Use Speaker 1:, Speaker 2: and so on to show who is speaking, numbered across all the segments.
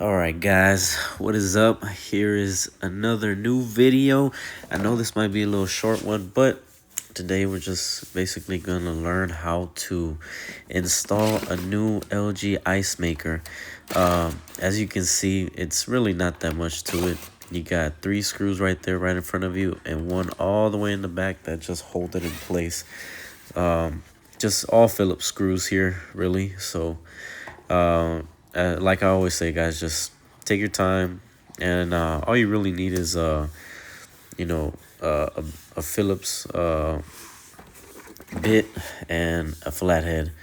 Speaker 1: Alright guys, what is up? Here is another new video. I know this might be a little short one, but today we're just basically gonna learn how to install a new LG ice maker. As you can see, it's really not that much to it. You got 3 screws right there right in front of you and one all the way in the back that just hold it in place. Just all Phillips screws here, really. So like I always say, guys, just take your time, and all you really need is a Phillips bit and a flathead.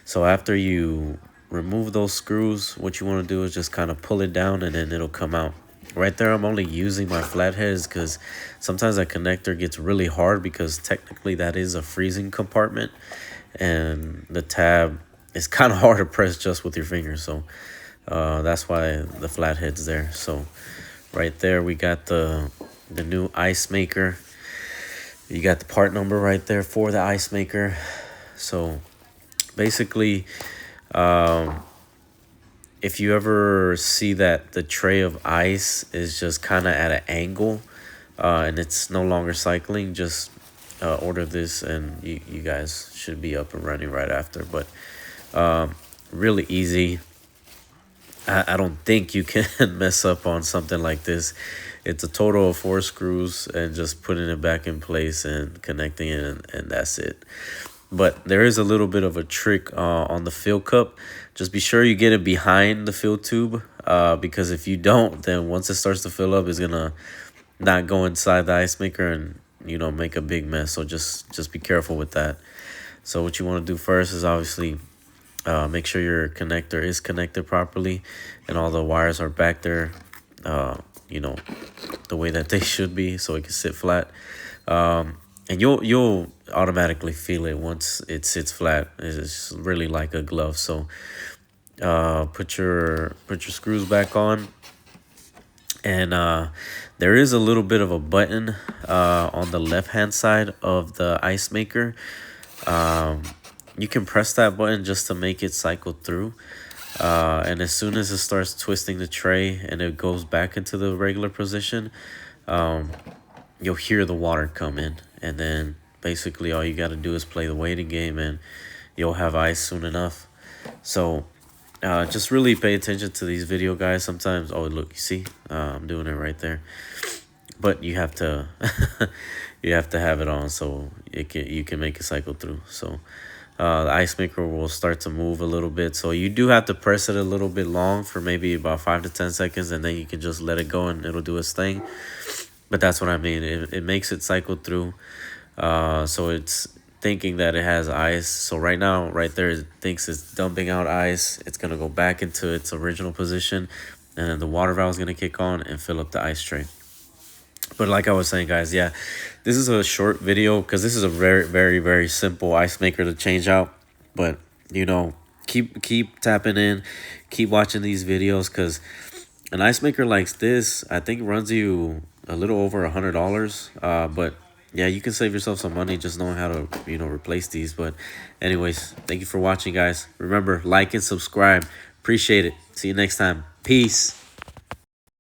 Speaker 1: So after you remove those screws, what you want to do is just kind of pull it down, and then it'll come out. Right there, I'm only using my flatheads because sometimes that connector gets really hard, because technically that is a freezing compartment, and the tab is kind of hard to press just with your fingers. So that's why the flathead's there. So right there, we got the new ice maker. You got the part number right there for the ice maker. So basically, if you ever see that the tray of ice is just kind of at an angle and it's no longer cycling, just order this and you guys should be up and running right after. But really easy. I don't think you can mess up on something like this. It's a total of 4 screws and just putting it back in place and connecting it, and that's it. But there is a little bit of a trick on the fill cup. Just be sure you get it behind the fill tube, because if you don't, then once it starts to fill up, it's gonna not go inside the ice maker and make a big mess. So just be careful with that. So what you want to do first is obviously make sure your connector is connected properly and all the wires are back there, the way that they should be, so it can sit flat. And you'll automatically feel it once it sits flat. It's really like a glove. So put your screws back on, and there is a little bit of a button on the left hand side of the ice maker. You can press that button just to make it cycle through, and as soon as it starts twisting the tray and it goes back into the regular position, you'll hear the water come in, and then basically all you got to do is play the waiting game and you'll have ice soon enough. So just really pay attention to these video guys. Sometimes, oh look, you see, I'm doing it right there, but you have to you have to have it on so you can make it cycle through. So the ice maker will start to move a little bit, so you do have to press it a little bit long for maybe about 5 to 10 seconds, and then you can just let it go and it'll do its thing. But that's what I mean. It makes it cycle through. So it's thinking that it has ice. So right now, right there, it thinks it's dumping out ice. It's going to go back into its original position, and then the water valve is going to kick on and fill up the ice tray. But like I was saying, guys, yeah, this is a short video because this is a very, very, very simple ice maker to change out. But, keep tapping in, keep watching these videos, because an ice maker like this, I think, runs you a little over $100. But yeah, you can save yourself some money just knowing how to, replace these. But anyways, thank you for watching, guys. Remember, like and subscribe. Appreciate it. See you next time. Peace.